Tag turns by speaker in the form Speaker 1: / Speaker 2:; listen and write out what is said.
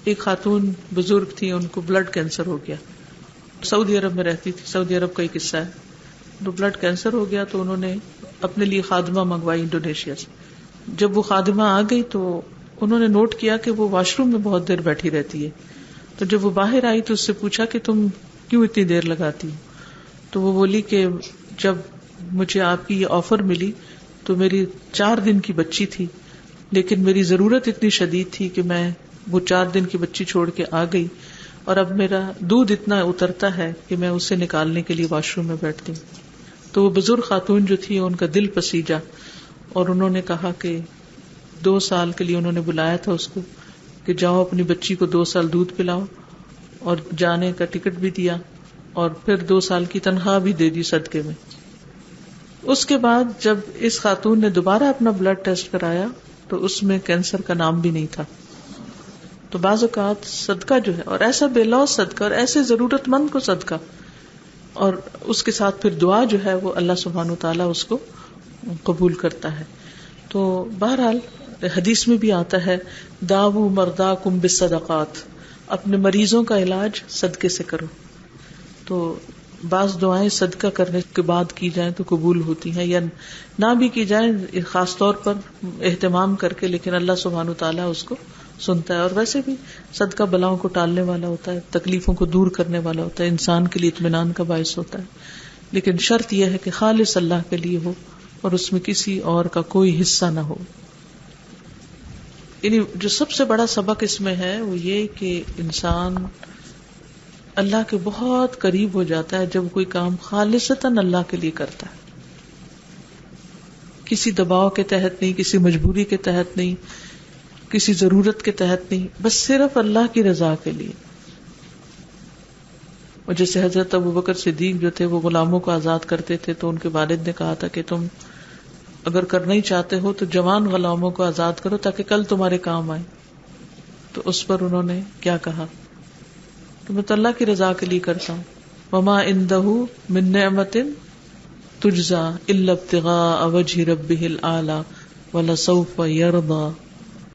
Speaker 1: ایک خاتون بزرگ تھی، ان کو بلڈ کینسر ہو گیا، سعودی عرب میں رہتی تھی، سعودی عرب کا ہی قصہ ہے. تو بلڈ کینسر ہو گیا تو انہوں نے اپنے لیے خادمہ منگوائی انڈونیشیا سے. جب وہ خادمہ آ گئی تو انہوں نے نوٹ کیا کہ وہ واش روم میں بہت دیر بیٹھی رہتی ہے. تو جب وہ باہر آئی تو اس سے پوچھا کہ تم کیوں اتنی دیر لگاتی ہو؟ تو وہ بولی کہ جب مجھے آپ کی یہ آفر ملی تو میری 4 دن کی بچی تھی، لیکن میری ضرورت اتنی شدید تھی کہ میں وہ 4 دن کی بچی چھوڑ کے آ گئی، اور اب میرا دودھ اتنا اترتا ہے کہ میں اسے نکالنے کے لیے واش روم میں بیٹھتی ہوں. تو وہ بزرگ خاتون جو تھی ان کا دل پسیجا، اور انہوں نے کہا کہ 2 سال کے لیے انہوں نے بلایا تھا اس کو کہ جاؤ اپنی بچی کو 2 سال دودھ پلاؤ، اور جانے کا ٹکٹ بھی دیا اور پھر 2 سال کی تنخواہ بھی دے دی صدقے میں. اس کے بعد جب اس خاتون نے دوبارہ اپنا بلڈ ٹیسٹ کرایا تو اس میں کینسر کا نام بھی نہیں تھا. تو بعض اوقات صدقہ جو ہے، اور ایسا بے لوث صدقہ، اور ایسے ضرورت مند کو صدقہ، اور اس کے ساتھ پھر دعا جو ہے وہ اللہ سبحانہ وتعالیٰ اس کو قبول کرتا ہے. تو بہرحال حدیث میں بھی آتا ہے داؤ مرداکم بالصدقات، اپنے مریضوں کا علاج صدقے سے کرو. تو بعض دعائیں صدقہ کرنے کے بعد کی جائیں تو قبول ہوتی ہیں، یا نہ بھی کی جائیں خاص طور پر اہتمام کر کے، لیکن اللہ سبحانہ وتعالیٰ اس کو سنتا ہے. اور ویسے بھی صدقہ بلاؤں کو ٹالنے والا ہوتا ہے، تکلیفوں کو دور کرنے والا ہوتا ہے، انسان کے لیے اطمینان کا باعث ہوتا ہے. لیکن شرط یہ ہے کہ خالص اللہ کے لیے ہو اور اس میں کسی اور کا کوئی حصہ نہ ہو. یعنی جو سب سے بڑا سبق اس میں ہے وہ یہ کہ انسان اللہ کے بہت قریب ہو جاتا ہے جب کوئی کام خالصتاً اللہ کے لیے کرتا ہے، کسی دباؤ کے تحت نہیں، کسی مجبوری کے تحت نہیں، کسی ضرورت کے تحت نہیں، بس صرف اللہ کی رضا کے لیے. اور جیسے حضرت ابوبکر صدیق جو تھے وہ غلاموں کو آزاد کرتے تھے، تو ان کے والد نے کہا تھا کہ تم اگر کرنا ہی چاہتے ہو تو جوان غلاموں کو آزاد کرو تاکہ کل تمہارے کام آئے. تو اس پر انہوں نے کیا کہا کہ میں تو اللہ کی رضا کے لیے کرتا ہوں. وما عنده من نعمت تجزى الا ابتغاء وجه ربه الاعلى ولسوف يرضى.